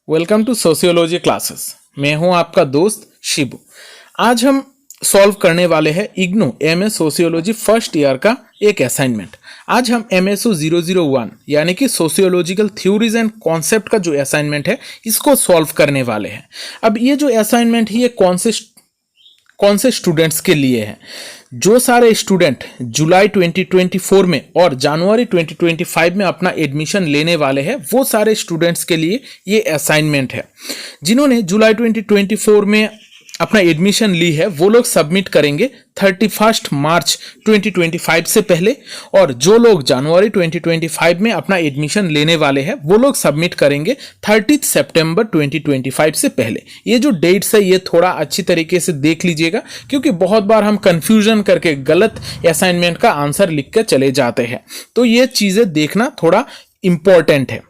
Welcome to sociology classes. मैं हूं आपका दोस्त शिबू। आज हम सॉल्व करने वाले हैं IGNOU MA sociology first year का एक असाइनमेंट। आज हम एमएसओ 001 यानी कि सोशियोलॉजिकल थ्योरीज एंड कॉन्सेप्ट का जो असाइनमेंट है इसको सॉल्व करने वाले हैं। अब ये जो असाइनमेंट है ये कौन से स्टूडेंट्स के लिए है? जो सारे स्टूडेंट जुलाई 2024 में और जनवरी 2025 में अपना एडमिशन लेने वाले हैं वो सारे स्टूडेंट्स के लिए ये असाइनमेंट है। जिन्होंने जुलाई 2024 में अपना एडमिशन ली है वो लोग सबमिट करेंगे 31 मार्च 2025 से पहले, और जो लोग जनवरी 2025 में अपना एडमिशन लेने वाले हैं वो लोग सबमिट करेंगे 30 सितंबर 2025 से पहले। ये जो डेट्स है ये थोड़ा अच्छी तरीके से देख लीजिएगा, क्योंकि बहुत बार हम कंफ्यूजन करके गलत असाइनमेंट का आंसर लिख कर चले जाते हैं, तो ये चीजें देखना थोड़ा इंपॉर्टेंट है।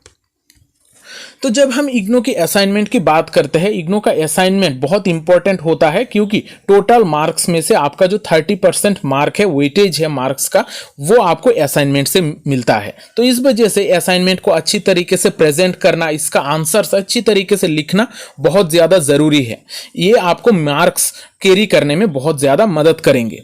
तो जब हम इग्नू के असाइनमेंट की बात करते हैं, इग्नू का असाइनमेंट बहुत इंपॉर्टेंट होता है, क्योंकि टोटल मार्क्स में से आपका जो 30% मार्क है, वेटेज है मार्क्स का, वो आपको असाइनमेंट से मिलता है। तो इस वजह से असाइनमेंट को अच्छी तरीके से प्रेजेंट करना, इसका आंसर्स अच्छी तरीके से लिखना बहुत ज़्यादा ज़रूरी है। ये आपको मार्क्स कैरी करने में बहुत ज़्यादा मदद करेंगे।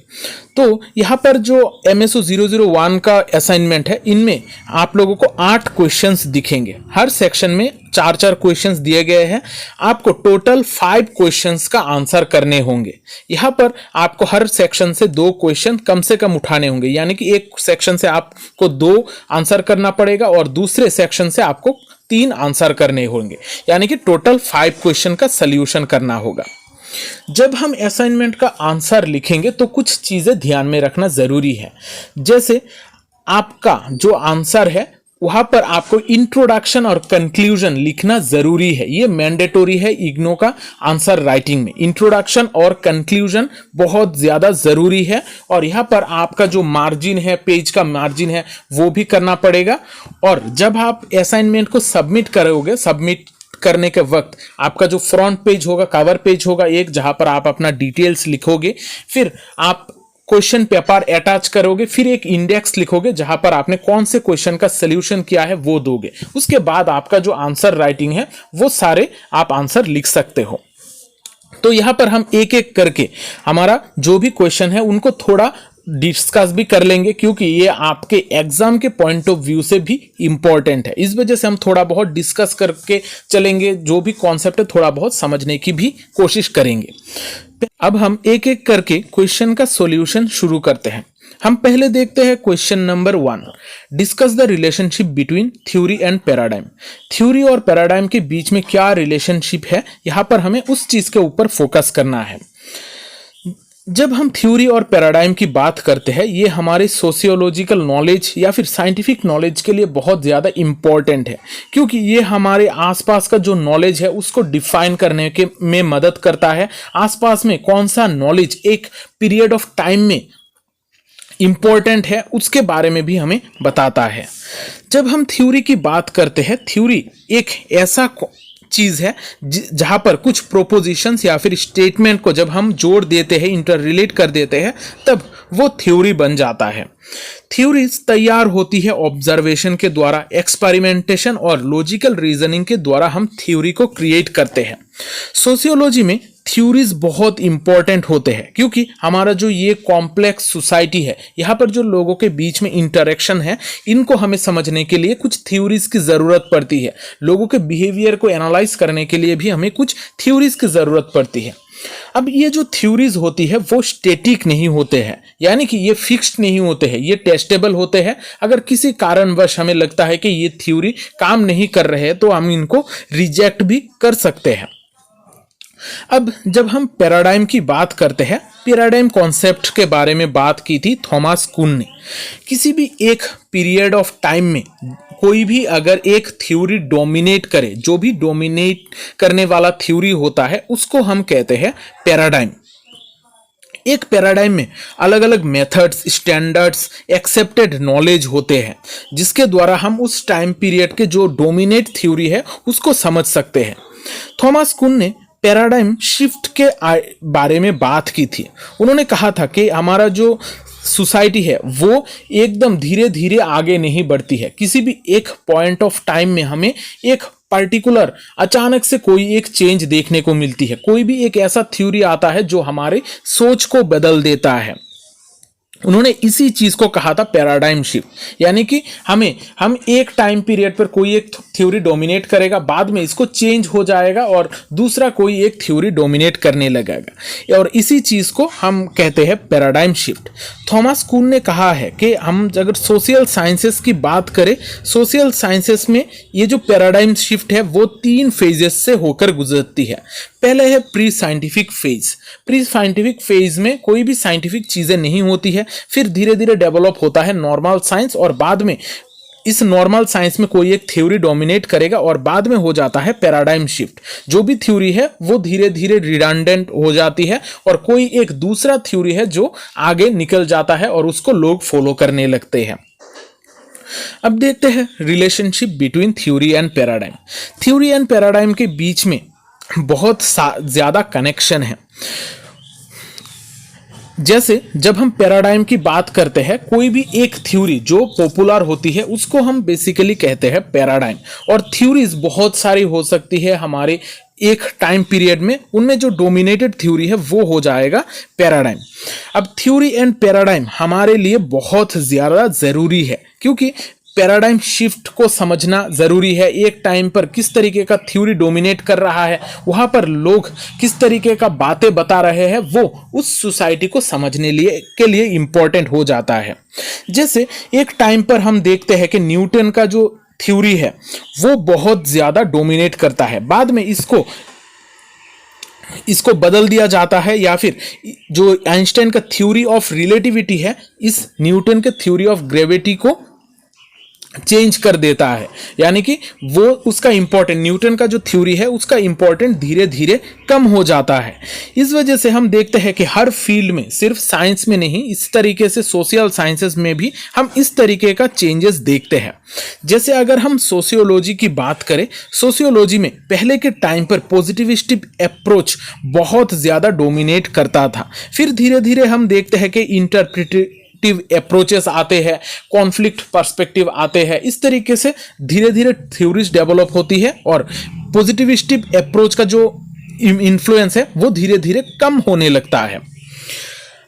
तो यहाँ पर जो एमएसओ 001 का असाइनमेंट है, इनमें आप लोगों को 8 क्वेश्चंस दिखेंगे। हर सेक्शन में 4-4 क्वेश्चंस दिए गए हैं। आपको टोटल 5 क्वेश्चंस का आंसर करने होंगे। यहाँ पर आपको हर सेक्शन से 2 क्वेश्चन कम से कम उठाने होंगे, यानी कि एक सेक्शन से आपको 2 आंसर करना पड़ेगा और दूसरे सेक्शन से आपको 3 आंसर करने होंगे, यानी कि टोटल 5 क्वेश्चन का सल्यूशन करना होगा। जब हम असाइनमेंट का आंसर लिखेंगे तो कुछ चीजें ध्यान में रखना जरूरी है। जैसे आपका जो आंसर है वहां पर आपको इंट्रोडक्शन और कंक्लूजन लिखना जरूरी है। ये मैंडेटोरी है इग्नू का आंसर राइटिंग में। इंट्रोडक्शन और कंक्लूजन बहुत ज्यादा जरूरी है, और यहाँ पर आपका जो मार्जिन है, पेज का मार्जिन है, वो भी करना पड़ेगा। और जब आप असाइनमेंट को सबमिट करोगे, सबमिट करने के वक्त आपका जो फ्रंट पेज होगा, कवर पेज होगा एक, जहां पर आप अपना डिटेल्स लिखोगे, फिर आप क्वेश्चन पेपर अटैच करोगे, फिर एक इंडेक्स लिखोगे जहां पर आपने कौन से क्वेश्चन का सॉल्यूशन किया है वो दोगे। उसके बाद आपका जो आंसर राइटिंग है वो सारे आप आंसर लिख सकते हो। तो यहां पर हम एक एक करके हमारा जो भी क्वेश्चन है उनको थोड़ा डिस्कस भी कर लेंगे, क्योंकि ये आपके एग्जाम के पॉइंट ऑफ व्यू से भी इंपॉर्टेंट है। इस वजह से हम थोड़ा बहुत डिस्कस करके चलेंगे, जो भी कॉन्सेप्ट है थोड़ा बहुत समझने की भी कोशिश करेंगे। अब हम एक एक करके क्वेश्चन का सॉल्यूशन शुरू करते हैं। हम पहले देखते हैं question number 1। Discuss the relationship between theory and paradigm. Theory और पैराडाइम के बीच में क्या रिलेशनशिप है, यहां पर हमें उस चीज के ऊपर फोकस करना है। जब हम थ्योरी और पैराडाइम की बात करते हैं, ये हमारे सोशियोलॉजिकल नॉलेज या फिर साइंटिफिक नॉलेज के लिए बहुत ज़्यादा इंपॉर्टेंट है, क्योंकि ये हमारे आसपास का जो नॉलेज है उसको डिफाइन करने के में मदद करता है। आसपास में कौन सा नॉलेज एक पीरियड ऑफ टाइम में इंपॉर्टेंट है उसके बारे में भी हमें बताता है। जब हम थ्योरी की बात करते हैं, थ्योरी एक ऐसा चीज है जहां पर कुछ प्रोपोजिशंस या फिर स्टेटमेंट को जब हम जोड़ देते हैं, इंटर रिलेट कर देते हैं, तब वो थ्योरी बन जाता है। थ्योरीज तैयार होती है ऑब्जर्वेशन के द्वारा, एक्सपेरिमेंटेशन और लॉजिकल रीजनिंग के द्वारा हम थ्योरी को क्रिएट करते हैं। सोशियोलॉजी में थ्योरीज बहुत इंपॉर्टेंट होते हैं, क्योंकि हमारा जो ये कॉम्प्लेक्स सोसाइटी है, यहाँ पर जो लोगों के बीच में इंटरेक्शन है, इनको हमें समझने के लिए कुछ थ्योरीज की जरूरत पड़ती है। लोगों के बिहेवियर को एनालाइज करने के लिए भी हमें कुछ थ्योरीज की जरूरत पड़ती है। अब ये जो थ्योरीज होती है वो स्टैटिक नहीं होते हैं, यानी कि ये फिक्स्ड नहीं होते हैं, ये टेस्टेबल होते हैं। अगर किसी कारणवश हमें लगता है कि ये थ्योरी काम नहीं कर रहे हैं तो हम इनको रिजेक्ट भी कर सकते हैं। अब जब हम पैराडाइम की बात करते हैं, पैराडाइम कॉन्सेप्ट के बारे में बात की थी थॉमस कुन ने। किसी भी एक पीरियड ऑफ टाइम में कोई भी अगर एक थ्योरी डोमिनेट करे, जो भी डोमिनेट करने वाला थ्योरी होता है उसको हम कहते हैं पैराडाइम। एक पैराडाइम में अलग अलग मेथड्स, स्टैंडर्ड्स, एक्सेप्टेड नॉलेज होते हैं, जिसके द्वारा हम उस टाइम पीरियड के जो डोमिनेट थ्योरी है उसको समझ सकते हैं। थॉमस कुन ने पैराडाइम शिफ्ट के बारे में बात की थी। उन्होंने कहा था कि हमारा जो सोसाइटी है वो एकदम धीरे धीरे आगे नहीं बढ़ती है। किसी भी एक पॉइंट ऑफ टाइम में हमें एक पर्टिकुलर अचानक से कोई एक चेंज देखने को मिलती है, कोई भी एक ऐसा थ्योरी आता है जो हमारे सोच को बदल देता है। उन्होंने इसी चीज को कहा था पैराडाइम शिफ्ट, यानी कि हम एक टाइम पीरियड पर कोई एक थ्योरी डोमिनेट करेगा, बाद में इसको चेंज हो जाएगा और दूसरा कोई एक थ्योरी डोमिनेट करने लगेगा, और इसी चीज को हम कहते हैं पैराडाइम शिफ्ट। थॉमस कुन ने कहा है कि हम अगर सोशल साइंसेस की बात करें, सोशल साइंसेस में ये जो पैराडाइम शिफ्ट है वो 3 फेजेस से होकर गुजरती है। पहले है pre scientific phase. Pre scientific phase में कोई भी साइंटिफिक चीजें नहीं होती है, फिर धीरे धीरे डेवलप होता है नॉर्मल साइंस, और बाद में इस नॉर्मल साइंस में कोई एक थ्योरी डोमिनेट करेगा और बाद में हो जाता है पैराडाइम शिफ्ट। जो भी थ्योरी है वो धीरे धीरे रिडंडेंट हो जाती है और कोई एक दूसरा थ्योरी है जो आगे निकल जाता है और उसको लोग फॉलो करने लगते हैं। अब देखते हैं relationship between theory and paradigm. Theory and paradigm के बीच में बहुत ज्यादा कनेक्शन है। जैसे जब हम पैराडाइम की बात करते हैं, कोई भी एक थ्योरी जो पॉपुलर होती है उसको हम बेसिकली कहते हैं पैराडाइम, और थ्योरीज बहुत सारी हो सकती है हमारे एक टाइम पीरियड में, उनमें जो डोमिनेटेड थ्योरी है वो हो जाएगा पैराडाइम। अब थ्योरी एंड पैराडाइम हमारे लिए बहुत ज्यादा जरूरी है, क्योंकि पैराडाइम शिफ्ट को समझना जरूरी है। एक टाइम पर किस तरीके का थ्योरी डोमिनेट कर रहा है, वहां पर लोग किस तरीके का बातें बता रहे हैं, वो उस सोसाइटी को समझने के लिए इंपॉर्टेंट हो जाता है। जैसे एक टाइम पर हम देखते हैं कि न्यूटन का जो थ्योरी है वो बहुत ज्यादा डोमिनेट करता है, बाद में इसको बदल दिया जाता है, या फिर जो आइंस्टाइन का थ्योरी ऑफ रिलेटिविटी है इस न्यूटन के थ्योरी ऑफ ग्रेविटी को चेंज कर देता है, यानी कि वो उसका इंपॉर्टेंट, न्यूटन का जो थ्योरी है उसका इंपॉर्टेंट धीरे धीरे कम हो जाता है। इस वजह से हम देखते हैं कि हर फील्ड में, सिर्फ साइंस में नहीं, इस तरीके से सोशल साइंसेस में भी हम इस तरीके का चेंजेस देखते हैं। जैसे अगर हम सोशियोलॉजी की बात करें, सोशियोलॉजी में पहले के टाइम पर पॉजिटिविस्टिक अप्रोच बहुत ज्यादा डोमिनेट करता था, फिर धीरे धीरे हम देखते हैं कि इंटरप्रिटेटिव अप्रोचेस आते हैं, कॉन्फ्लिक्ट पर्सपेक्टिव आते हैं, इस तरीके से धीरे धीरे थ्योरीज डेवलप होती है और पॉजिटिविस्टिक अप्रोच का जो इन्फ्लुएंस है वो धीरे धीरे कम होने लगता है।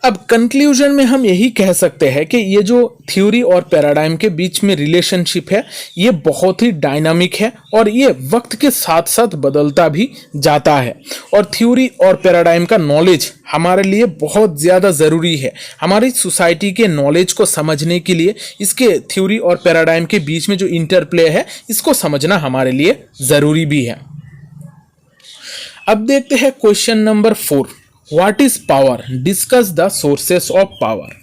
अब कंक्लूजन में हम यही कह सकते हैं कि ये जो थ्योरी और पैराडाइम के बीच में रिलेशनशिप है ये बहुत ही डायनामिक है और ये वक्त के साथ साथ बदलता भी जाता है, और थ्योरी और पैराडाइम का नॉलेज हमारे लिए बहुत ज़्यादा ज़रूरी है। हमारी सोसाइटी के नॉलेज को समझने के लिए इसके थ्योरी और पैराडाइम के बीच में जो इंटरप्ले है इसको समझना हमारे लिए ज़रूरी भी है। अब देखते हैं question number 4, what is power, discuss the sources of power.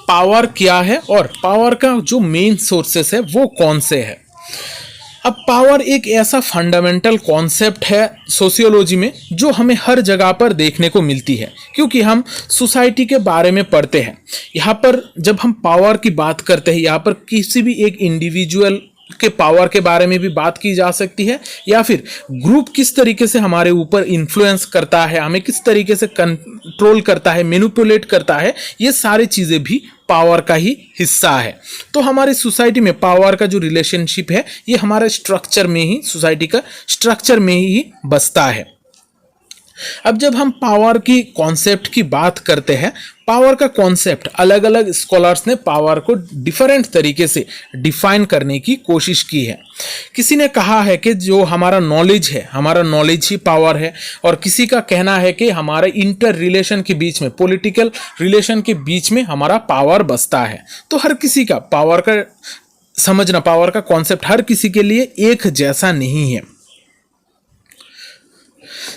Power क्या है और पावर का जो मेन सोर्सेस है वो कौन से है। अब पावर एक ऐसा फंडामेंटल कॉन्सेप्ट है सोशियोलॉजी में जो हमें हर जगह पर देखने को मिलती है, क्योंकि हम सोसाइटी के बारे में पढ़ते हैं। यहाँ पर जब हम पावर की बात करते हैं, यहाँ पर किसी भी एक इंडिविजुअल के पावर के बारे में भी बात की जा सकती है, या फिर ग्रुप किस तरीके से हमारे ऊपर इन्फ्लुएंस करता है, हमें किस तरीके से कंट्रोल करता है, मैनिपुलेट करता है, ये सारी चीजें भी पावर का ही हिस्सा है। तो हमारी सोसाइटी में पावर का जो रिलेशनशिप है ये हमारे स्ट्रक्चर में ही, सोसाइटी का स्ट्रक्चर में ही बसता है। अब जब हम पावर की कॉन्सेप्ट की बात करते हैं, पावर का कॉन्सेप्ट अलग अलग स्कॉलर्स ने पावर को डिफरेंट तरीके से डिफाइन करने की कोशिश की है। किसी ने कहा है कि जो हमारा नॉलेज है, हमारा नॉलेज ही पावर है, और किसी का कहना है कि हमारे इंटर रिलेशन के बीच में, पॉलिटिकल रिलेशन के बीच में हमारा पावर बसता है। तो हर किसी का पावर का समझना, पावर का कॉन्सेप्ट हर किसी के लिए एक जैसा नहीं है।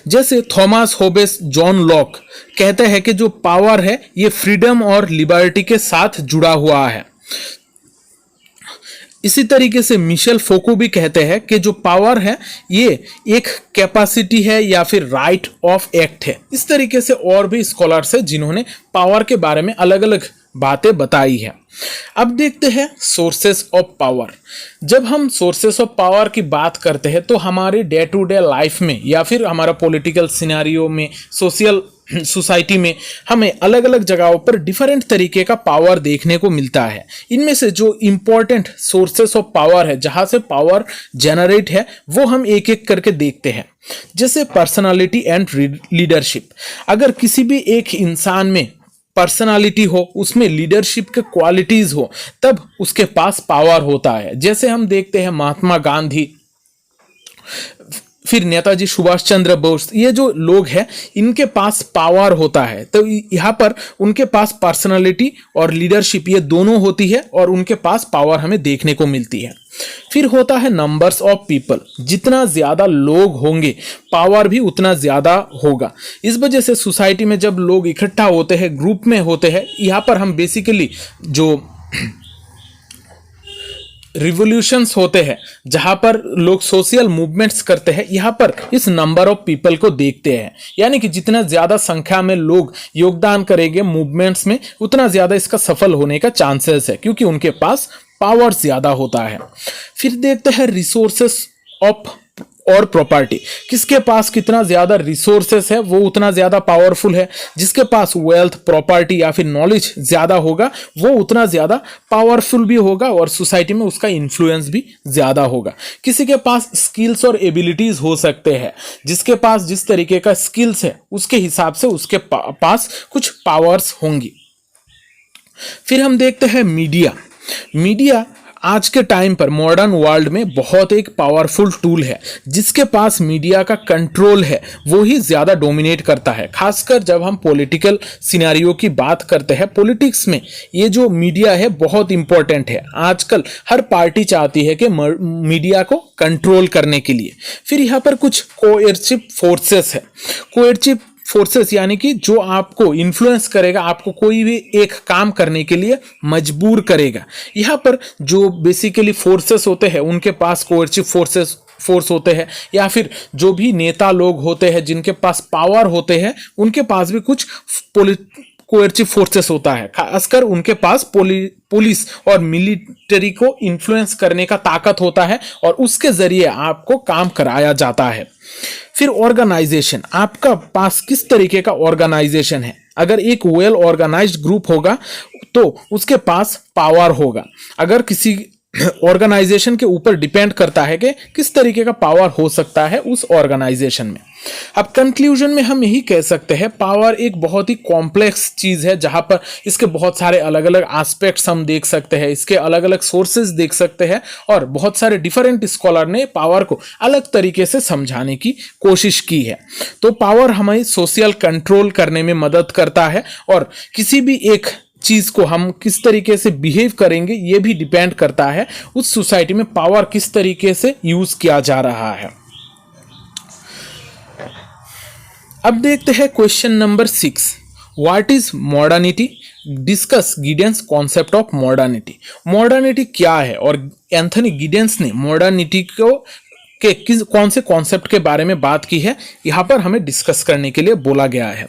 जैसे थॉमस होबेस, जॉन लॉक कहते हैं कि जो पावर है ये फ्रीडम और लिबर्टी के साथ जुड़ा हुआ है। इसी तरीके से मिशेल फोको भी कहते हैं कि जो पावर है ये एक कैपेसिटी है या फिर राइट ऑफ एक्ट है। इस तरीके से और भी स्कॉलर्स हैं जिन्होंने पावर के बारे में अलग अलग बातें बताई है। अब देखते हैं सोर्सेस ऑफ पावर। जब हम सोर्सेस ऑफ पावर की बात करते हैं तो हमारे डे टू डे लाइफ में या फिर हमारा पॉलिटिकल सिनेरियो में, सोशल सोसाइटी में हमें अलग अलग जगहों पर डिफरेंट तरीके का पावर देखने को मिलता है। इनमें से जो इंपॉर्टेंट सोर्सेस ऑफ पावर है, जहां से पावर जनरेट है, वो हम एक एक करके देखते हैं। जैसे पर्सनालिटी एंड लीडरशिप। अगर किसी भी एक इंसान में पर्सनालिटी हो, उसमें लीडरशिप के क्वालिटीज हो, तब उसके पास पावर होता है। जैसे हम देखते हैं महात्मा गांधी, फिर नेताजी सुभाष चंद्र बोस, ये जो लोग हैं इनके पास पावर होता है। तो यहाँ पर उनके पास पर्सनालिटी और लीडरशिप ये दोनों होती है और उनके पास पावर हमें देखने को मिलती है। फिर होता है नंबर्स ऑफ पीपल। जितना ज्यादा लोग होंगे पावर भी उतना ज्यादा होगा। इस वजह से सोसाइटी में जब लोग इकट्ठा होते हैं, ग्रुप में होते हैं, यहाँ पर हम बेसिकली जो रिवोल्यूशंस होते हैं, जहां पर लोग सोशल मूवमेंट्स करते हैं, यहां पर इस नंबर ऑफ पीपल को देखते हैं। यानी कि जितना ज्यादा संख्या में लोग योगदान करेंगे मूवमेंट्स में, उतना ज्यादा इसका सफल होने का चांसेस है, क्योंकि उनके पास पावर ज्यादा होता है। फिर देखते हैं रिसोर्सेस ऑफ और प्रॉपर्टी। किसके पास कितना ज्यादा रिसोर्सेस है वो उतना ज्यादा पावरफुल है। जिसके पास वेल्थ, प्रॉपर्टी या फिर नॉलेज ज्यादा होगा वो उतना ज्यादा पावरफुल भी होगा और सोसाइटी में उसका इन्फ्लुएंस भी ज्यादा होगा। किसी के पास स्किल्स और एबिलिटीज हो सकते हैं। जिसके पास जिस तरीके का स्किल्स है उसके हिसाब से उसके पास कुछ पावर्स होंगी। फिर हम देखते हैं मीडिया। मीडिया आज के टाइम पर मॉडर्न वर्ल्ड में बहुत एक पावरफुल टूल है। जिसके पास मीडिया का कंट्रोल है वो ही ज्यादा डोमिनेट करता है। खासकर जब हम पॉलिटिकल सिनेरियो की बात करते हैं, पॉलिटिक्स में ये जो मीडिया है बहुत इंपॉर्टेंट है। आजकल हर पार्टी चाहती है कि मीडिया को कंट्रोल करने के लिए। फिर यहाँ पर कुछ कोएर्सिव फोर्सेस है। कोएर्सिव फोर्सेस यानी कि जो आपको इन्फ्लुएंस करेगा, आपको कोई भी एक काम करने के लिए मजबूर करेगा। यहाँ पर जो बेसिकली फोर्सेस होते हैं उनके पास कोएर्सिव फोर्स होते हैं, या फिर जो भी नेता लोग होते हैं जिनके पास पावर होते हैं उनके पास भी कुछ कोएर्सिव फोर्सेस होता है। खासकर उनके पास पुलिस और मिलिट्री को इन्फ्लुएंस करने का ताकत होता है और उसके जरिए आपको काम कराया जाता है। फिर ऑर्गेनाइजेशन, आपका पास किस तरीके का ऑर्गेनाइजेशन है। अगर एक वेल ऑर्गेनाइज्ड ग्रुप होगा तो उसके पास पावर होगा। अगर किसी ऑर्गेनाइजेशन के ऊपर डिपेंड करता है कि किस तरीके का पावर हो सकता है उस ऑर्गेनाइजेशन में। अब कंक्लूजन में हम यही कह सकते हैं, पावर एक बहुत ही कॉम्प्लेक्स चीज है जहां पर इसके बहुत सारे अलग अलग एस्पेक्ट्स हम देख सकते हैं, इसके अलग अलग सोर्सेज देख सकते हैं और बहुत सारे डिफरेंट स्कॉलर ने पावर को अलग तरीके से समझाने की कोशिश की है। तो पावर हमें सोशल कंट्रोल करने में मदद करता है और किसी भी एक चीज को हम किस तरीके से बिहेव करेंगे ये भी डिपेंड करता है उस सोसाइटी में पावर किस तरीके से यूज किया जा रहा है। अब देखते हैं question number 6, what is modernity, discuss Giddens concept of modernity. Modernity क्या है और एंथनी गिडेंस ने मॉडर्निटी को कौन से कॉन्सेप्ट के बारे में बात की है, यहां पर हमें डिस्कस करने के लिए बोला गया है।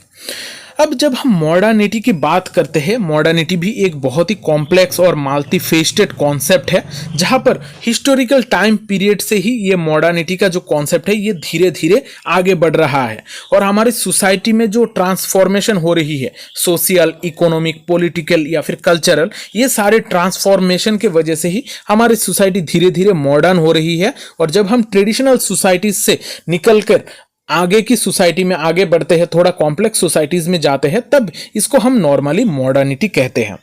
अब जब हम मॉडर्निटी की बात करते हैं, मॉडर्निटी भी एक बहुत ही कॉम्प्लेक्स और मल्टीफेस्टेड कॉन्सेप्ट है, जहां पर हिस्टोरिकल टाइम पीरियड से ही ये मॉडर्निटी का जो कॉन्सेप्ट है ये धीरे धीरे आगे बढ़ रहा है और हमारी सोसाइटी में जो ट्रांसफॉर्मेशन हो रही है, सोशल, इकोनॉमिक, पॉलिटिकल या फिर कल्चरल, ये सारे ट्रांसफॉर्मेशन के वजह से ही हमारी सोसाइटी धीरे धीरे मॉडर्न हो रही है। और जब हम ट्रेडिशनल सोसाइटीज से निकलकर आगे की सोसाइटी में आगे बढ़ते हैं, थोड़ा कॉम्प्लेक्स सोसाइटीज में जाते हैं, तब इसको हम नॉर्मली मॉडर्निटी कहते हैं।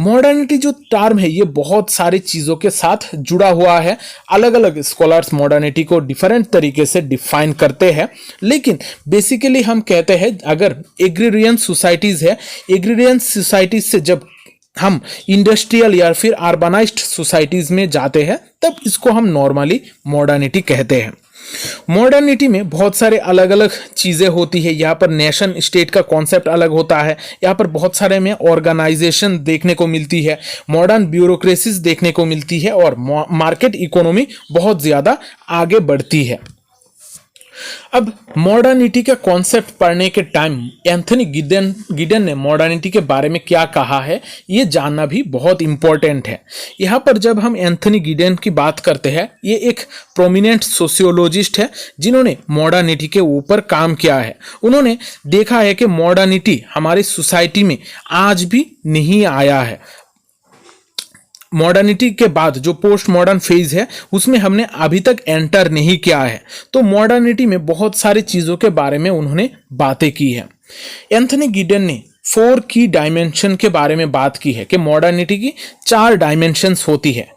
मॉडर्निटी जो टर्म है ये बहुत सारी चीजों के साथ जुड़ा हुआ है। अलग अलग स्कॉलर्स मॉडर्निटी को डिफरेंट तरीके से डिफाइन करते हैं, लेकिन बेसिकली हम कहते हैं अगर एग्रीरियन सोसाइटीज है, एग्रीरियन सोसाइटीज से जब हम इंडस्ट्रियल या फिर अर्बनाइज्ड सोसाइटीज में जाते हैं तब इसको हम नॉर्मली मॉडर्निटी कहते हैं। मॉडर्निटी में बहुत सारे अलग अलग चीजें होती है। यहाँ पर नेशन स्टेट का कॉन्सेप्ट अलग होता है, यहाँ पर बहुत सारे में ऑर्गेनाइजेशन देखने को मिलती है, मॉडर्न ब्यूरोक्रेसीज देखने को मिलती है और मार्केट इकोनॉमी बहुत ज्यादा आगे बढ़ती है। अब मॉडर्निटी का कॉन्सेप्ट पढ़ने के टाइम एंथनी गिडेन ने मॉडर्निटी के बारे में क्या कहा है ये जानना भी बहुत इंपॉर्टेंट है। यहाँ पर जब हम एंथनी गिडेन की बात करते हैं, ये एक प्रोमिनेंट सोशियोलॉजिस्ट है जिन्होंने मॉडर्निटी के ऊपर काम किया है। उन्होंने देखा है कि मॉडर्निटी हमारी सोसाइटी में आज भी नहीं आया है। मॉडर्निटी के बाद जो पोस्ट मॉडर्न फेज है उसमें हमने अभी तक एंटर नहीं किया है। तो मॉडर्निटी में बहुत सारी चीज़ों के बारे में उन्होंने बातें की है। एंथनी गिडेन ने 4 की डायमेंशन के बारे में बात की है कि मॉडर्निटी की 4 डायमेंशंस होती है।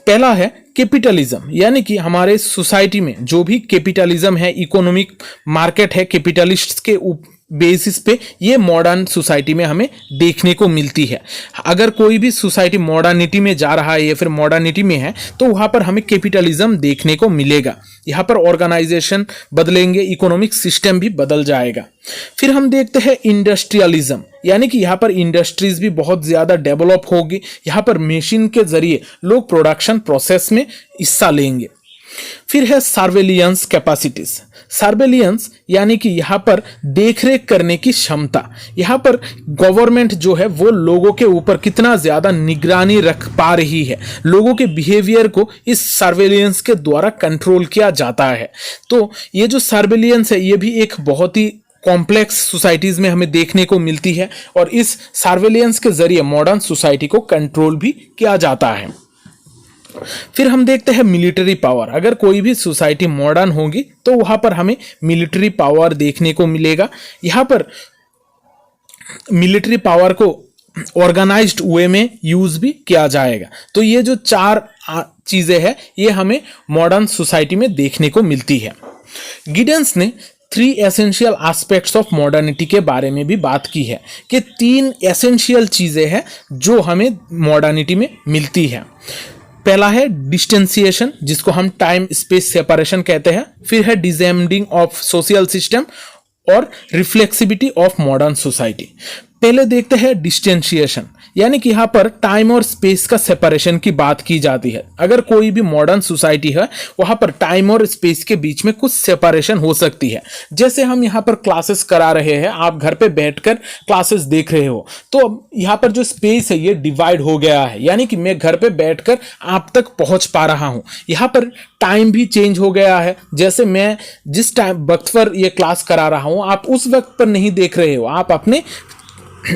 पहला है कैपिटलिज्म, यानी कि हमारे सोसाइटी में जो भी कैपिटलिज्म है, इकोनॉमिक मार्केट है, कैपिटलिस्ट्स के बेसिस पे ये मॉडर्न सोसाइटी में हमें देखने को मिलती है। अगर कोई भी सोसाइटी मॉडर्निटी में जा रहा है या फिर मॉडर्निटी में है तो वहाँ पर हमें कैपिटलिज्म देखने को मिलेगा। यहाँ पर ऑर्गेनाइजेशन बदलेंगे, इकोनॉमिक सिस्टम भी बदल जाएगा। फिर हम देखते हैं इंडस्ट्रियलिज्म, यानी कि यहाँ पर इंडस्ट्रीज भी बहुत ज़्यादा डेवलप होगी। यहाँ पर मशीन के जरिए लोग प्रोडक्शन प्रोसेस में हिस्सा लेंगे। फिर है सर्वेलियंस कैपेसिटीज। सर्वेलियंस यानी कि यहाँ पर देखरेख करने की क्षमता। यहाँ पर गवर्नमेंट जो है वो लोगों के ऊपर कितना ज़्यादा निगरानी रख पा रही है, लोगों के बिहेवियर को इस सर्वेलियंस के द्वारा कंट्रोल किया जाता है। तो ये जो सर्वेलियंस है ये भी एक बहुत ही कॉम्प्लेक्स सोसाइटीज़ में हमें देखने को मिलती है और इस सर्वेलियंस के जरिए मॉडर्न सोसाइटी को कंट्रोल भी किया जाता है। फिर हम देखते हैं मिलिट्री पावर। अगर कोई भी सोसाइटी मॉडर्न होगी तो वहां पर हमें मिलिट्री पावर देखने को मिलेगा। यहाँ पर मिलिट्री पावर को ऑर्गेनाइज्ड वे में यूज भी किया जाएगा। तो ये जो 4 चीजें हैं ये हमें मॉडर्न सोसाइटी में देखने को मिलती है। गिडेंस ने 3 एसेंशियल एस्पेक्ट्स ऑफ मॉडर्निटी के बारे में भी बात की है कि 3 एसेंशियल चीजें हैं जो हमें मॉडर्निटी में मिलती है। पहला है डिस्टेंसिएशन, जिसको हम टाइम स्पेस सेपरेशन कहते हैं। फिर है डिसएंडिंग ऑफ सोशल सिस्टम और रिफ्लेक्सिबिलिटी ऑफ मॉडर्न सोसाइटी। पहले देखते हैं डिस्टेंसिएशन, यानी कि यहाँ पर टाइम और स्पेस का सेपरेशन की बात की जाती है। अगर कोई भी मॉडर्न सोसाइटी है वहाँ पर टाइम और स्पेस के बीच में कुछ सेपरेशन हो सकती है। जैसे हम यहाँ पर क्लासेस करा रहे हैं, आप घर पे बैठकर क्लासेस देख रहे हो, तो यहाँ पर जो स्पेस है ये डिवाइड हो गया है, यानी कि मैं घर पे बैठकर आप तक पहुँच पा रहा हूँ। यहाँ पर टाइम भी चेंज हो गया है। जैसे मैं जिस टाइम वक्त पर ये क्लास करा रहा हूँ आप उस वक्त पर नहीं देख रहे हो, आप अपने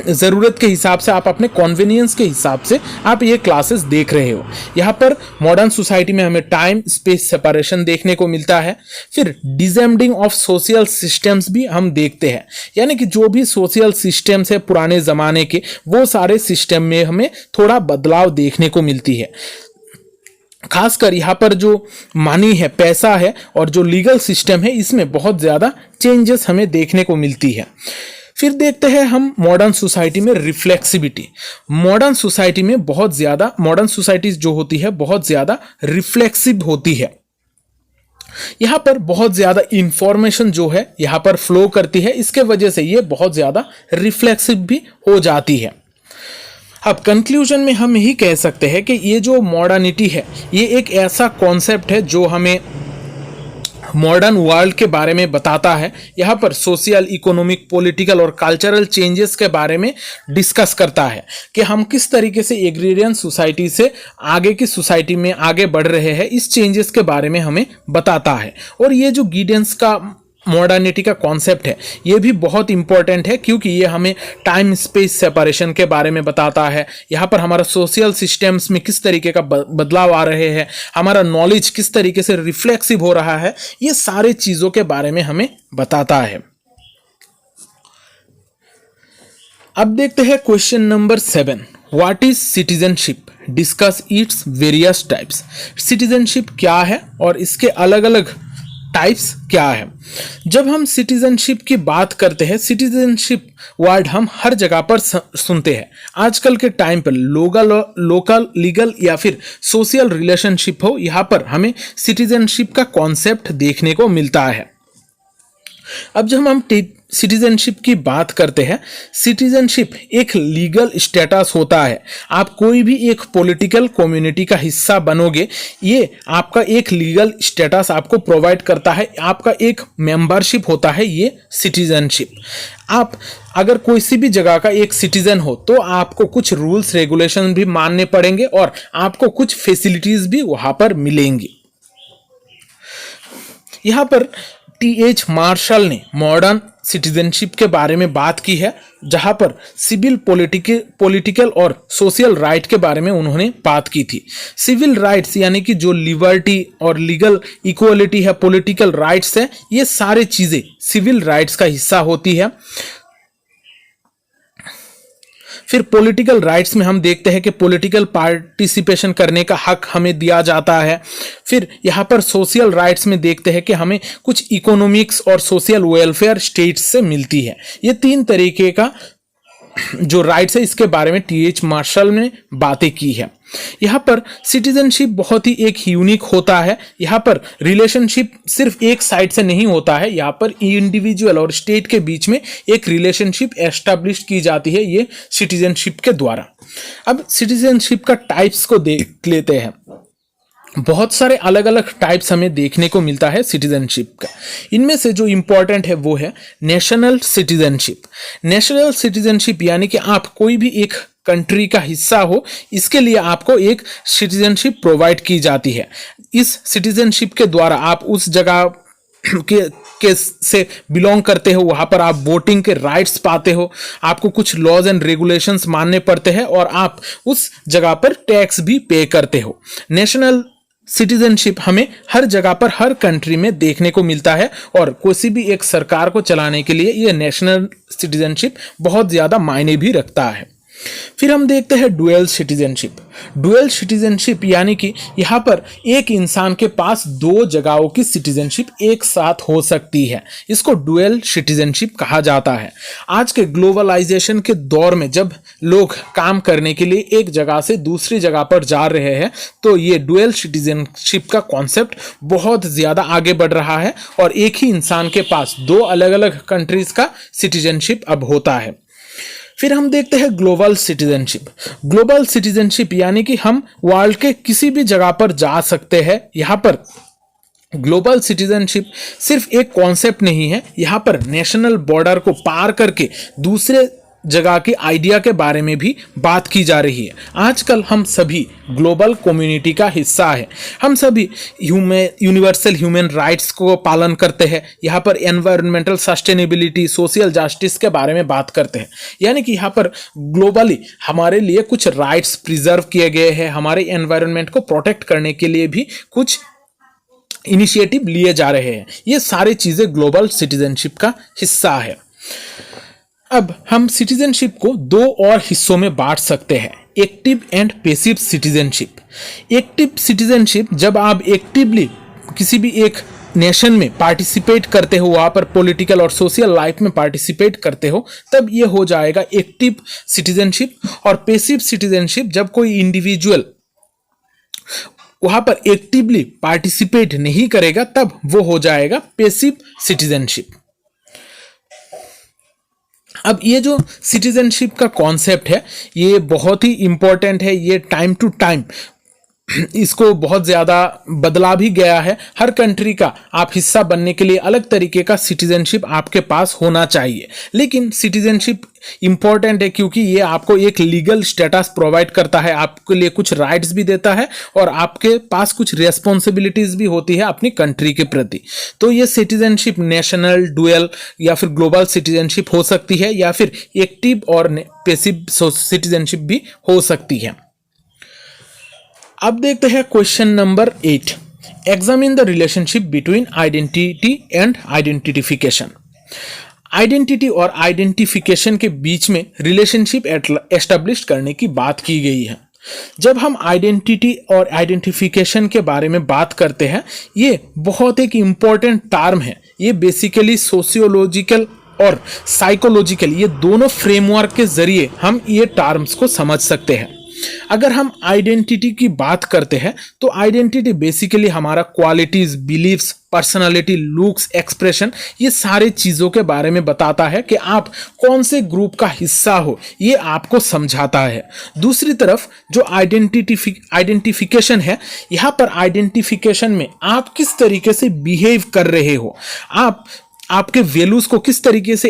ज़रूरत के हिसाब से, आप अपने कॉन्वीनियंस के हिसाब से आप ये क्लासेस देख रहे हो। यहाँ पर मॉडर्न सोसाइटी में हमें टाइम स्पेस सेपरेशन देखने को मिलता है। फिर डिसएंडिंग ऑफ सोशल सिस्टम्स भी हम देखते हैं, यानी कि जो भी सोशल सिस्टम्स है पुराने ज़माने के, वो सारे सिस्टम में हमें थोड़ा बदलाव देखने को मिलती है। खासकर यहाँ पर जो मनी है, पैसा है और जो लीगल सिस्टम है, इसमें बहुत ज़्यादा चेंजेस हमें देखने को मिलती है। फिर देखते हैं हम मॉडर्न सोसाइटी में रिफ्लेक्सिबिलिटी। मॉडर्न सोसाइटी में बहुत ज़्यादा, मॉडर्न सोसाइटी जो होती है बहुत ज़्यादा रिफ्लेक्सिव होती है। यहाँ पर बहुत ज़्यादा इंफॉर्मेशन जो है यहाँ पर फ्लो करती है, इसके वजह से ये बहुत ज़्यादा रिफ्लेक्सिव भी हो जाती है। अब कंक्लूजन में हम यही कह सकते हैं कि ये जो मॉडर्निटी है ये एक ऐसा कॉन्सेप्ट है जो हमें मॉडर्न वर्ल्ड के बारे में बताता है। यहाँ पर सोशल, इकोनॉमिक, पॉलिटिकल और कल्चरल चेंजेस के बारे में डिस्कस करता है कि हम किस तरीके से एग्रीरियन सोसाइटी से आगे की सोसाइटी में आगे बढ़ रहे हैं। इस चेंजेस के बारे में हमें बताता है। और ये जो गिडेंस का मॉडर्निटी का कॉन्सेप्ट है ये भी बहुत इंपॉर्टेंट है, क्योंकि ये हमें टाइम स्पेस सेपरेशन के बारे में बताता है। यहाँ पर हमारा सोशल सिस्टम्स में किस तरीके का बदलाव आ रहे हैं, हमारा नॉलेज किस तरीके से रिफ्लेक्सिव हो रहा है, ये सारे चीज़ों के बारे में हमें बताता है। अब देखते हैं question number 7। What is citizenship? Discuss its various types. Citizenship क्या है और इसके अलग अलग टाइप्स क्या है? जब हम सिटीजनशिप की बात करते हैं, सिटीजनशिप वर्ड हम हर जगह पर सुनते हैं। आजकल के टाइम पर लोकल, लीगल या फिर सोशल रिलेशनशिप हो, यहाँ पर हमें सिटीजनशिप का कॉन्सेप्ट देखने को मिलता है। अब जब हम सिटीजनशिप की बात करते हैं, सिटीजनशिप एक लीगल स्टेटस होता है। आप कोई भी एक पॉलिटिकल कम्युनिटी का हिस्सा बनोगे, ये आपका एक लीगल स्टेटस आपको प्रोवाइड करता है, आपका एक मेंबरशिप होता है ये सिटीजनशिप। आप अगर कोई सी भी जगह का एक सिटीजन हो तो आपको कुछ रूल्स रेगुलेशन भी मानने पड़ेंगे और आपको कुछ फैसिलिटीज भी वहां पर मिलेंगी। यहां पर टी.एच. मार्शल ने मॉडर्न सिटीजनशिप के बारे में बात की है, जहां पर सिविल, पॉलिटिकल और सोशल राइट के बारे में उन्होंने बात की थी। सिविल राइट्स यानी कि जो लिबर्टी और लीगल इक्वलिटी है, पॉलिटिकल राइट्स है, ये सारे चीजें सिविल राइट्स का हिस्सा होती है। फिर पॉलिटिकल राइट्स में हम देखते हैं कि पॉलिटिकल पार्टिसिपेशन करने का हक हमें दिया जाता है। फिर यहाँ पर सोशल राइट्स में देखते हैं कि हमें कुछ इकोनॉमिक्स और सोशल वेलफेयर स्टेट्स से मिलती है। ये 3 तरीके का जो राइट्स है इसके बारे में टी.एच. मार्शल ने बातें की है। यहाँ पर सिटीजनशिप बहुत ही एक यूनिक होता है। यहाँ पर रिलेशनशिप सिर्फ एक साइड से नहीं होता है, यहाँ पर इंडिविजुअल और स्टेट के बीच में एक रिलेशनशिप एस्टैब्लिश की जाती है ये सिटीजनशिप के द्वारा। अब सिटीजनशिप का टाइप्स को देख लेते हैं। बहुत सारे अलग अलग टाइप्स हमें देखने को मिलता है सिटीजनशिप का। इनमें से जो इंपॉर्टेंट है वो है नेशनल सिटीजनशिप। नेशनल सिटीजनशिप यानी कि आप कोई भी एक कंट्री का हिस्सा हो, इसके लिए आपको एक सिटीजनशिप प्रोवाइड की जाती है। इस सिटीजनशिप के द्वारा आप उस जगह के से बिलोंग करते हो, वहां पर आप वोटिंग के राइट्स पाते हो, आपको कुछ लॉज एंड रेगुलेशंस मानने पड़ते हैं और आप उस जगह पर टैक्स भी पे करते हो। नेशनल सिटीजनशिप हमें हर जगह पर, हर कंट्री में देखने को मिलता है और किसी भी एक सरकार को चलाने के लिए ये नेशनल सिटीजनशिप बहुत ज्यादा मायने भी रखता है। फिर हम देखते हैं डुअल सिटीजनशिप। डुअल सिटीजनशिप यानी कि यहाँ पर एक इंसान के पास 2 जगहों की सिटीजनशिप एक साथ हो सकती है, इसको डुअल सिटीजनशिप कहा जाता है। आज के ग्लोबलाइजेशन के दौर में जब लोग काम करने के लिए एक जगह से दूसरी जगह पर जा रहे हैं, तो ये डुअल सिटीजनशिप का कॉन्सेप्ट बहुत ज्यादा आगे बढ़ रहा है और एक ही इंसान के पास 2 अलग अलग कंट्रीज का सिटीजनशिप अब होता है। फिर हम देखते हैं ग्लोबल सिटीजनशिप। ग्लोबल सिटीजनशिप यानी कि हम वर्ल्ड के किसी भी जगह पर जा सकते हैं। यहाँ पर ग्लोबल सिटीजनशिप सिर्फ एक कॉन्सेप्ट नहीं है, यहाँ पर नेशनल बॉर्डर को पार करके दूसरे जगह के आइडिया के बारे में भी बात की जा रही है। आजकल हम सभी ग्लोबल कम्युनिटी का हिस्सा है, हम सभी यूनिवर्सल ह्यूमन राइट्स को पालन करते हैं। यहाँ पर एनवायरमेंटल सस्टेनेबिलिटी, सोशल जस्टिस के बारे में बात करते हैं। यानी कि यहाँ पर ग्लोबली हमारे लिए कुछ राइट्स प्रिजर्व किए गए हैं, हमारे एनवायरनमेंट को प्रोटेक्ट करने के लिए भी कुछ इनिशिएटिव लिए जा रहे हैं। ये सारी चीजें ग्लोबल सिटीजनशिप का हिस्सा है। अब हम सिटीजनशिप को 2 और हिस्सों में बांट सकते हैं, active and passive citizenship. Active citizenship जब आप एक्टिवली किसी भी एक नेशन में पार्टिसिपेट करते हो, वहां पर पॉलिटिकल और सोशल लाइफ में पार्टिसिपेट करते हो, तब ये हो जाएगा एक्टिव सिटीजनशिप। और पैसिव सिटीजनशिप जब कोई इंडिविजुअल वहां पर एक्टिवली पार्टिसिपेट नहीं करेगा, तब वो हो जाएगा पैसिव सिटीजनशिप। अब ये जो सिटीजनशिप का कॉन्सेप्ट है ये बहुत ही इंपॉर्टेंट है। ये टाइम टू टाइम इसको बहुत ज़्यादा बदला भी गया है। हर कंट्री का आप हिस्सा बनने के लिए अलग तरीके का सिटीजनशिप आपके पास होना चाहिए। लेकिन सिटीजनशिप इंपॉर्टेंट है क्योंकि ये आपको एक लीगल स्टेटस प्रोवाइड करता है, आपके लिए कुछ राइट्स भी देता है और आपके पास कुछ रेस्पॉन्सिबिलिटीज भी होती है अपनी कंट्री के प्रति। तो ये सिटीजनशिप नेशनल, डुअल या फिर ग्लोबल सिटीजनशिप हो सकती है, या फिर एक्टिव और पैसिव सिटीजनशिप भी हो सकती है। अब देखते हैं question number 8। Examine the relationship between identity and identification. Identity और आइडेंटिफिकेशन के बीच में रिलेशनशिप एस्टेब्लिश करने की बात की गई है। जब हम आइडेंटिटी और आइडेंटिफिकेशन के बारे में बात करते हैं, ये बहुत एक इम्पॉर्टेंट टर्म है। ये बेसिकली सोशियोलॉजिकल और साइकोलॉजिकल, ये दोनों फ्रेमवर्क के जरिए हम ये टर्म्स को समझ सकते हैं। अगर हम आइडेंटिटी की बात करते हैं तो आइडेंटिटी बेसिकली हमारा qualities, beliefs personality, looks, expression, ये सारे चीज़ों के बारे में बताता है कि आप कौन से ग्रुप का हिस्सा हो, ये आपको समझाता है। दूसरी तरफ जो आइडेंटिफिकेशन है, यहाँ पर आइडेंटिफिकेशन में आप किस तरीके से बिहेव कर रहे हो, आप आपके वैल्यूज को किस तरीके से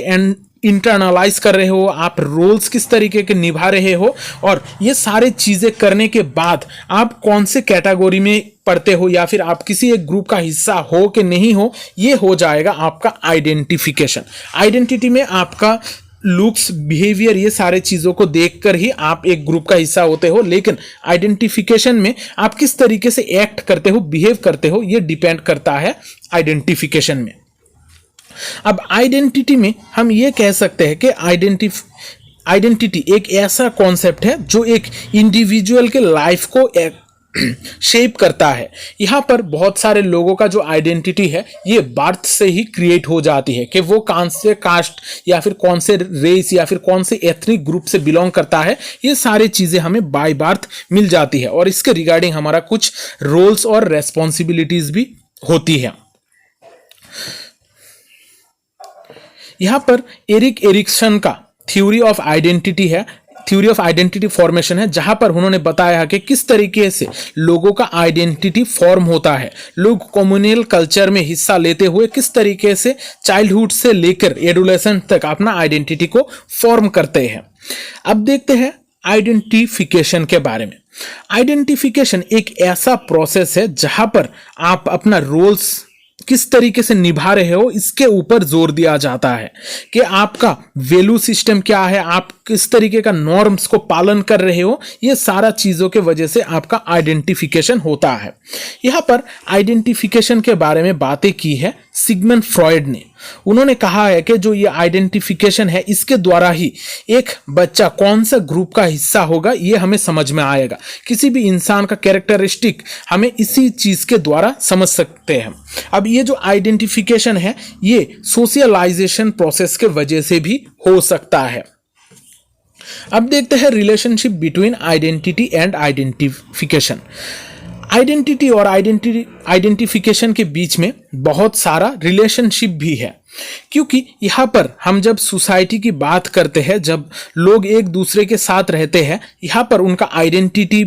इंटरनलाइज कर रहे हो, आप रोल्स किस तरीके के निभा रहे हो, और ये सारे चीज़ें करने के बाद आप कौन से कैटेगरी में पढ़ते हो या फिर आप किसी एक ग्रुप का हिस्सा हो कि नहीं हो, ये हो जाएगा आपका आइडेंटिफिकेशन। आइडेंटिटी में आपका लुक्स, बिहेवियर, ये सारे चीज़ों को देखकर ही आप एक ग्रुप का हिस्सा होते हो, लेकिन आइडेंटिफिकेशन में आप किस तरीके से एक्ट करते हो, बिहेव करते हो, ये डिपेंड करता है आइडेंटिफिकेशन में। अब आइडेंटिटी में हम ये कह सकते हैं कि आइडेंटिटी एक ऐसा कॉन्सेप्ट है जो एक इंडिविजुअल के लाइफ को शेप करता है। यहाँ पर बहुत सारे लोगों का जो आइडेंटिटी है ये बर्थ से ही क्रिएट हो जाती है कि वो कौन से कास्ट या फिर कौन से रेस या फिर कौन से एथनिक ग्रुप से बिलोंग करता है, ये सारी चीज़ें हमें बाय बर्थ मिल जाती है और इसके रिगार्डिंग हमारा कुछ रोल्स और रेस्पॉन्सिबिलिटीज भी होती है। यहाँ पर एरिक एरिक्सन का थ्योरी ऑफ आइडेंटिटी है, थ्योरी ऑफ आइडेंटिटी फॉर्मेशन है, जहां पर उन्होंने बताया कि किस तरीके से लोगों का आइडेंटिटी फॉर्म होता है। लोग कम्युनल कल्चर में हिस्सा लेते हुए किस तरीके से चाइल्डहुड से लेकर एडोलेसेंट तक अपना आइडेंटिटी को फॉर्म करते हैं। अब देखते हैं आइडेंटिफिकेशन के बारे में। आइडेंटिफिकेशन एक ऐसा प्रोसेस है जहां पर आप अपना रोल्स किस तरीके से निभा रहे हो, इसके ऊपर जोर दिया जाता है कि आपका वैल्यू सिस्टम क्या है, आप किस तरीके का नॉर्म्स को पालन कर रहे हो, ये सारा चीज़ों के वजह से आपका आइडेंटिफिकेशन होता है। यहाँ पर आइडेंटिफिकेशन के बारे में बातें की है सिगमंड फ्रॉयड ने। उन्होंने कहा है कि जो ये आइडेंटिफिकेशन है, इसके द्वारा ही एक बच्चा कौन सा ग्रुप का हिस्सा होगा ये हमें समझ में आएगा। किसी भी इंसान का कैरेक्टरिस्टिक हमें इसी चीज़ के द्वारा समझ सकते हैं। अब ये जो आइडेंटिफिकेशन है ये सोशलाइजेशन प्रोसेस के वजह से भी हो सकता है। अब देखते हैं relationship between identity and identification. Identity और आइडेंटिफिकेशन के बीच में बहुत सारा रिलेशनशिप भी है, क्योंकि यहाँ पर हम जब सोसाइटी की बात करते हैं, जब लोग एक दूसरे के साथ रहते हैं, यहाँ पर उनका आइडेंटिटी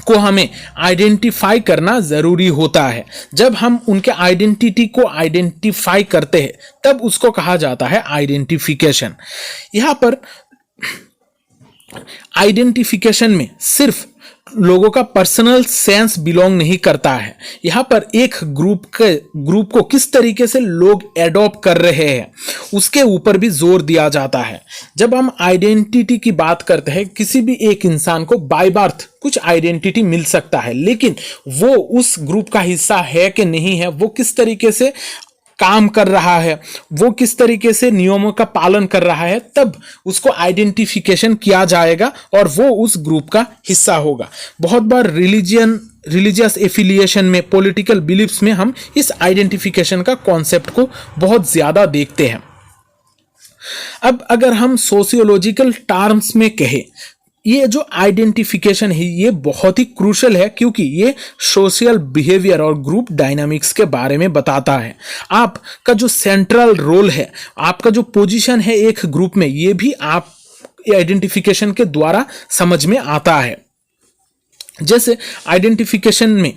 को हमें आइडेंटिफाई करना ज़रूरी होता है। जब हम उनके आइडेंटिटी को आइडेंटिफाई करते हैं तब उसको कहा जाता है आइडेंटिफिकेशन। यहाँ पर आइडेंटिफिकेशन में सिर्फ लोगों का पर्सनल सेंस बिलोंग नहीं करता है, यहाँ पर एक ग्रुप को किस तरीके से लोग एडॉप्ट कर रहे हैं उसके ऊपर भी जोर दिया जाता है। जब हम आइडेंटिटी की बात करते हैं, किसी भी एक इंसान को बाय बर्थ कुछ आइडेंटिटी मिल सकता है, लेकिन वो उस ग्रुप का हिस्सा है कि नहीं है, वो किस तरीके से काम कर रहा है, वो किस तरीके से नियमों का पालन कर रहा है, तब उसको आइडेंटिफिकेशन किया जाएगा और वो उस ग्रुप का हिस्सा होगा। बहुत बार रिलीजियस एफिलिएशन में, पॉलिटिकल बिलीफ्स में हम इस आइडेंटिफिकेशन का कॉन्सेप्ट को बहुत ज़्यादा देखते हैं। अब अगर हम सोशियोलॉजिकल टर्म्स में कहें, ये जो आइडेंटिफिकेशन है ये बहुत ही क्रूशल है, क्योंकि ये सोशल बिहेवियर और ग्रुप डायनामिक्स के बारे में बताता है। आपका जो सेंट्रल रोल है, आपका जो पोजीशन है एक ग्रुप में, ये भी आप आइडेंटिफिकेशन के द्वारा समझ में आता है। जैसे आइडेंटिफिकेशन में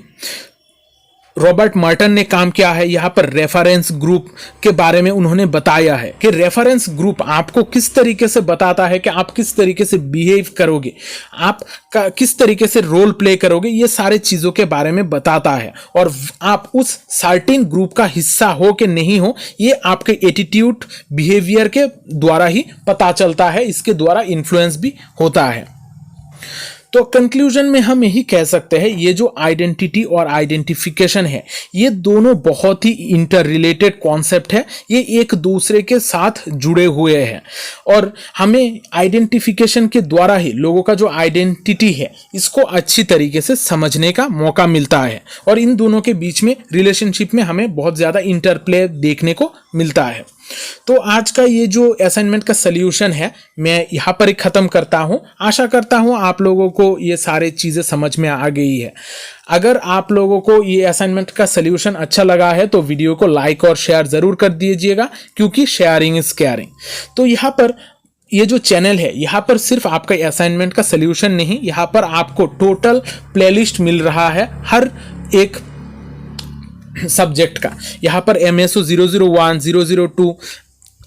रॉबर्ट मार्टन ने काम किया है, यहाँ पर रेफरेंस ग्रुप के बारे में उन्होंने बताया है कि रेफरेंस ग्रुप आपको किस तरीके से बताता है कि आप किस तरीके से बिहेव करोगे, आप किस तरीके से रोल प्ले करोगे, ये सारे चीज़ों के बारे में बताता है। और आप उस सर्टेन ग्रुप का हिस्सा हो कि नहीं हो, ये आपके एटीट्यूड, बिहेवियर के द्वारा ही पता चलता है, इसके द्वारा इन्फ्लुएंस भी होता है। तो कंक्लूजन में हम यही कह सकते हैं, ये जो आइडेंटिटी और आइडेंटिफिकेशन है, ये दोनों बहुत ही इंटर रिलेटेड कॉन्सेप्ट है, ये एक दूसरे के साथ जुड़े हुए हैं और हमें आइडेंटिफिकेशन के द्वारा ही लोगों का जो आइडेंटिटी है इसको अच्छी तरीके से समझने का मौका मिलता है और इन दोनों के बीच में रिलेशनशिप में हमें बहुत ज़्यादा इंटरप्ले देखने को मिलता है। तो आज का ये जो असाइनमेंट का सल्यूशन है मैं यहाँ पर ही ख़त्म करता हूँ। आशा करता हूँ आप लोगों को ये सारी चीज़ें समझ में आ गई है। अगर आप लोगों को ये असाइनमेंट का सल्यूशन अच्छा लगा है तो वीडियो को लाइक और शेयर ज़रूर कर दीजिएगा, क्योंकि शेयरिंग इज़ केयरिंग। तो यहाँ पर ये जो चैनल है यहाँ पर सिर्फ आपका असाइनमेंट का सल्यूशन नहीं, यहाँ पर आपको टोटल प्लेलिस्ट मिल रहा है हर एक सब्जेक्ट का। यहाँ पर MSO 001, 002,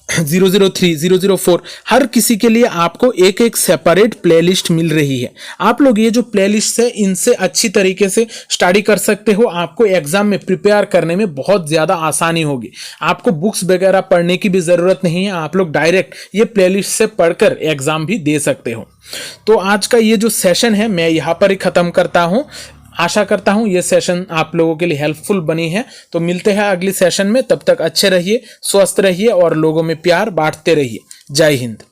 003, 004 हर किसी के लिए आपको एक एक सेपरेट प्लेलिस्ट मिल रही है। आप लोग ये जो प्लेलिस्ट है इनसे अच्छी तरीके से स्टडी कर सकते हो। आपको एग्जाम में प्रिपेयर करने में बहुत ज़्यादा आसानी होगी। आपको बुक्स वगैरह पढ़ने की भी ज़रूरत नहीं है, आप लोग डायरेक्ट ये प्लेलिस्ट से पढ़कर एग्जाम भी दे सकते हो। तो आज का ये जो सेशन है मैं यहाँ पर ही ख़त्म करता हूँ। आशा करता हूँ ये सेशन आप लोगों के लिए हेल्पफुल बनी है। तो मिलते हैं अगली सेशन में, तब तक अच्छे रहिए, स्वस्थ रहिए और लोगों में प्यार बांटते रहिए। जय हिंद।